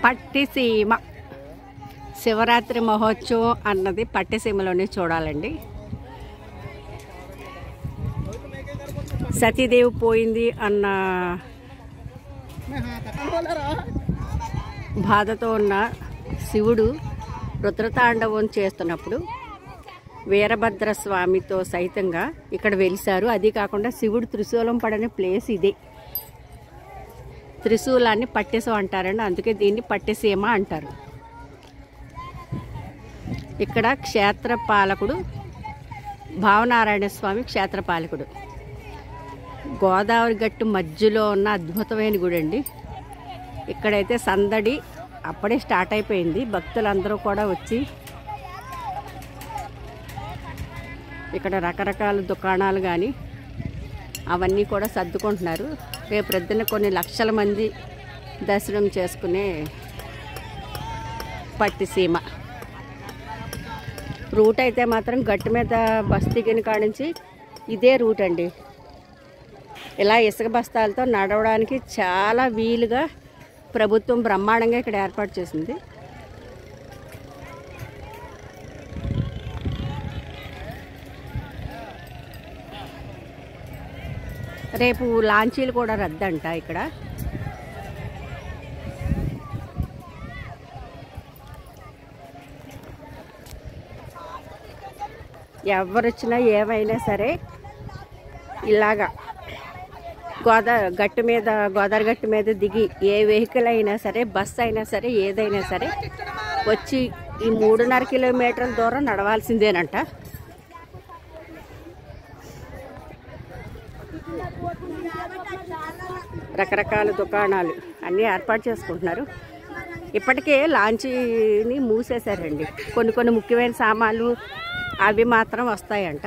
పట్టిసీమ శివరాత్రి మహోత్సవం అన్నది పట్టిసీమలోనే చూడాలండి. సతీదేవి పోయింది అన్న బాధతో ఉన్న శివుడు రుద్రతాండవం చేస్తున్నప్పుడు వీరభద్ర స్వామితో సైతంగా ఇక్కడ వెలిశారు. అది కాకుండా శివుడు త్రిశూలం పడని ప్లేస్ ఇదే. త్రిశూలాన్ని పట్టిసం అంటారండి, అందుకే దీన్ని పట్టిసీమ అంటారు. ఇక్కడ క్షేత్రపాలకుడు భావనారాయణ స్వామి క్షేత్రపాలకుడు. గోదావరి గట్టు మధ్యలో ఉన్న అద్భుతమైన గుడి అండి. ఇక్కడైతే సందడి అప్పుడే స్టార్ట్ అయిపోయింది. భక్తులందరూ కూడా వచ్చి ఇక్కడ రకరకాల దుకాణాలు కానీ అవన్నీ కూడా సర్దుకుంటున్నారు. రేపు ప్రొద్దున కొన్ని లక్షల మంది దర్శనం చేసుకునే పట్టిసీమ. రూట్ అయితే మాత్రం గట్టు మీద బస్ దిగిన కాడ నుంచి ఇదే రూట్ అండి. ఇలా ఇసుక బస్తాలతో నడవడానికి చాలా వీలుగా ప్రభుత్వం బ్రహ్మాండంగా ఇక్కడ ఏర్పాటు చేసింది. రేపు లాంచీలు కూడా రద్దంట ఇక్కడ. ఎవరొచ్చినా ఏమైనా సరే ఇలాగా గోదావరి గట్టు మీద దిగి ఏ వెహికల్ అయినా సరే, బస్సు అయినా సరే, ఏదైనా సరే వచ్చి ఈ 3.5 కిలోమీటర్ల దూరం నడవాల్సిందేనంట. రకరకాల దుకాణాలు అన్నీ ఏర్పాటు చేసుకుంటున్నారు. ఇప్పటికే లాంచీని మూసేశారండి. కొన్ని ముఖ్యమైన సామాన్లు అవి మాత్రం వస్తాయంట.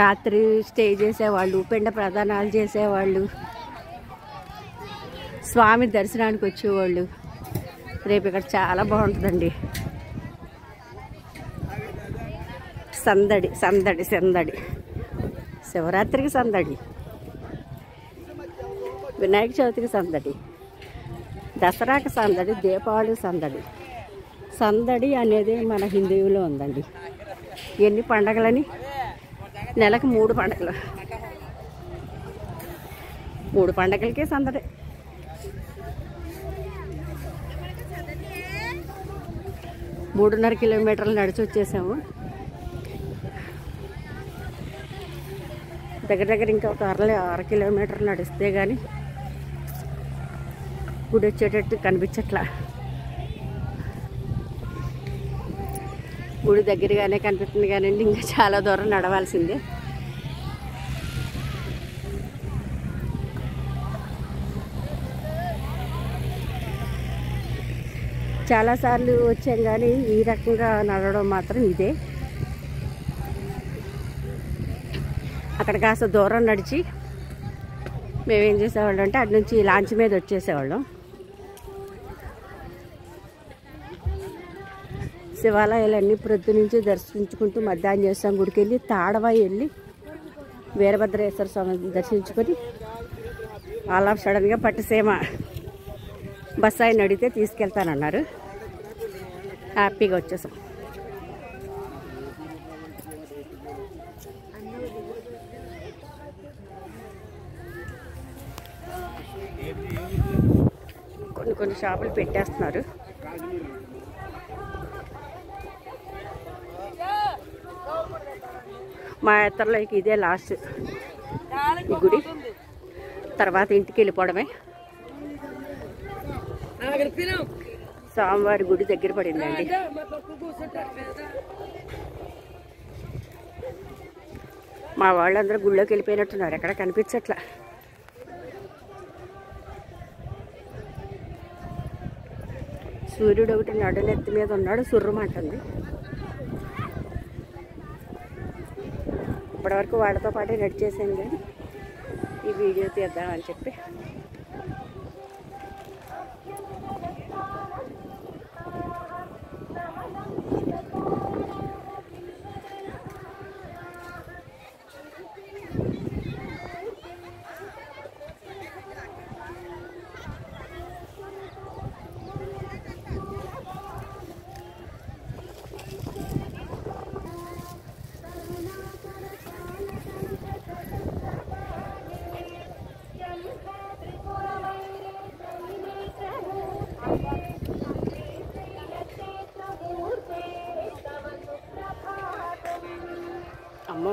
రాత్రి స్టే చేసేవాళ్ళు, పిండ ప్రదానాలు చేసేవాళ్ళు, స్వామి దర్శనానికి వచ్చేవాళ్ళు. రేపు ఇక్కడ చాలా బాగుంటుందండి. సందడి సందడి సందడి. శివరాత్రికి సందడి, వినాయక చవితికి సందడి, దసరాకి సందడి, దీపావళికి సందడి. సందడి అనేది మన హిందువులో ఉందండి. ఎన్ని పండగలని? నెలకు 3 పండగలు. 3 పండగలకే సందడి. మూడున్నర కిలోమీటర్లు నడిచి వచ్చేసాము. దగ్గర ఇంకా ఒక 6 కిలోమీటర్లు నడిస్తే కానీ గుడి వచ్చేటట్టు కనిపించట్లా. గుడి దగ్గరగానే కనిపిస్తుంది కానీ ఇంకా చాలా దూరం నడవాల్సిందే. చాలాసార్లు వచ్చాం కానీ ఈ రకంగా నడవడం మాత్రం ఇదే. అక్కడ కాస్త దూరం నడిచి మేమేం చేసేవాళ్ళం అంటే అటు నుంచి లాంచ్ మీద వచ్చేసేవాళ్ళం. శివాలయాలన్నీ ప్రొద్దు నుంచి దర్శించుకుంటూ మధ్యాహ్నం చేస్తాం. గుడికి వెళ్ళి తాడవాయి వెళ్ళి వీరభద్రేశ్వర స్వామిని దర్శించుకొని ఆల్ ఆఫ్ సడన్గా పట్టిసీమ బస్ ఆయన అడిగితే తీసుకెళ్తానన్నారు. హ్యాపీగా వచ్చేసాం. కొన్ని షాపులు పెట్టేస్తున్నారు. మా యాత్రలోకి ఇదే లాస్ట్ ఈ గుడి. తర్వాత ఇంటికి వెళ్ళిపోవడమే. స్వామివారి గుడి దగ్గర పడిందండి. మా వాళ్ళందరూ గుళ్ళోకి వెళ్ళిపోయినట్టున్నారు, ఎక్కడ కనిపించట్లా. సూర్యుడు ఒకటి నడునెత్తి మీద ఉన్నాడు, సుర్రమంటుంది. ఇప్పటివరకు వాళ్ళతో పాటే నడిచేసాను కానీ ఈ వీడియో తీద్దామని చెప్పి. అమ్మో